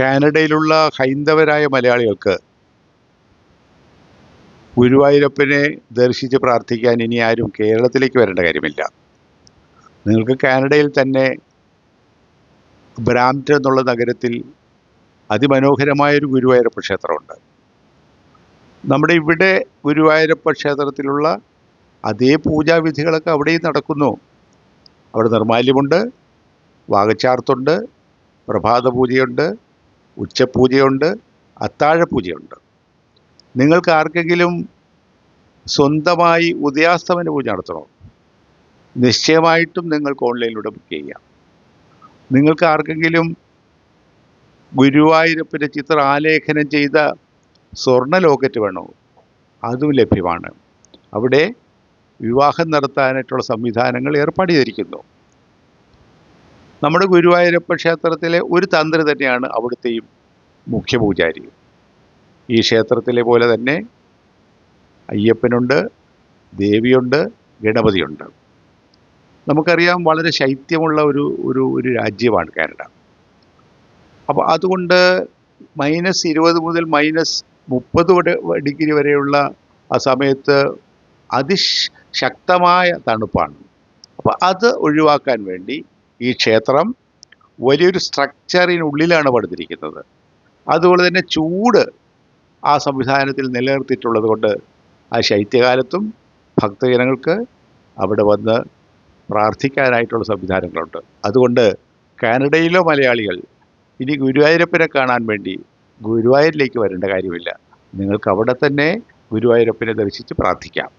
കാനഡയിലുള്ള ഹൈന്ദവരായ മലയാളികൾക്ക് ഗുരുവായൂരപ്പനെ ദർശിച്ച് പ്രാർത്ഥിക്കാൻ ഇനി ആരും കേരളത്തിലേക്ക് വരേണ്ട കാര്യമില്ല. നിങ്ങൾക്ക് കാനഡയിൽ തന്നെ ബ്രാംപ്റ്റൺ എന്നുള്ള നഗരത്തിൽ അതിമനോഹരമായൊരു ഗുരുവായൂരപ്പ ക്ഷേത്രമുണ്ട്. നമ്മുടെ ഇവിടെ ഗുരുവായൂരപ്പ ക്ഷേത്രത്തിലുള്ള അതേ പൂജാവിധികളൊക്കെ അവിടെയും നടക്കുന്നു. അവിടെ നിർമ്മാല്യമുണ്ട്, വാകച്ചാർത്തുണ്ട്, പ്രഭാത പൂജയുണ്ട്, ഉച്ചപൂജയുണ്ട്, അത്താഴപൂജയുണ്ട്. നിങ്ങൾക്ക് ആർക്കെങ്കിലും സ്വന്തമായി ഉദയാസ്തമന പൂജ നടത്തണോ? നിശ്ചയമായിട്ടും നിങ്ങൾക്ക് ഓൺലൈനിലൂടെ ബുക്ക് ചെയ്യാം. നിങ്ങൾക്ക് ആർക്കെങ്കിലും ഗുരുവായൂരപ്പൻ്റെ ചിത്രം ആലേഖനം ചെയ്ത സ്വർണ്ണ ലോക്കറ്റ് വേണോ? അതും ലഭ്യമാണ്. അവിടെ വിവാഹം നടത്താനായിട്ടുള്ള സംവിധാനങ്ങൾ ഏർപ്പാട് ചെയ്തിരിക്കുന്നു. നമ്മുടെ ഗുരുവായൂരപ്പ ക്ഷേത്രത്തിലെ ഒരു തന്ത്രി തന്നെയാണ് അവിടുത്തെയും മുഖ്യ പൂജാരി. ഈ ക്ഷേത്രത്തിലെ പോലെ തന്നെ അയ്യപ്പനുണ്ട്, ദേവിയുണ്ട്, ഗണപതിയുണ്ട്. നമുക്കറിയാം വളരെ ശൈത്യമുള്ള ഒരു രാജ്യമാണ് കാനഡ. അപ്പോൾ അതുകൊണ്ട് -20 മുതൽ -30 ഡിഗ്രി വരെയുള്ള ആ സമയത്ത് അതിശക്തമായ തണുപ്പാണ്. അപ്പോൾ അത് ഒഴിവാക്കാൻ വേണ്ടി ഈ ക്ഷേത്രം വലിയൊരു സ്ട്രക്ചറിനുള്ളിലാണ് പണിതിരിക്കുന്നത്. അതുപോലെ തന്നെ ചൂട് ആ സംവിധാനത്തിൽ നിലനിർത്തിയിട്ടുള്ളത് കൊണ്ട് ആ ശൈത്യകാലത്തും ഭക്തജനങ്ങൾക്ക് അവിടെ വന്ന് പ്രാർത്ഥിക്കാനായിട്ടുള്ള സംവിധാനങ്ങളുണ്ട്. അതുകൊണ്ട് കാനഡയിലെ മലയാളികൾ ഇനി ഗുരുവായൂരപ്പനെ കാണാൻ വേണ്ടി ഗുരുവായൂരിലേക്ക് വരേണ്ട കാര്യമില്ല. നിങ്ങൾക്ക് അവിടെ തന്നെ ഗുരുവായൂരപ്പനെ ദർശിച്ച് പ്രാർത്ഥിക്കാം.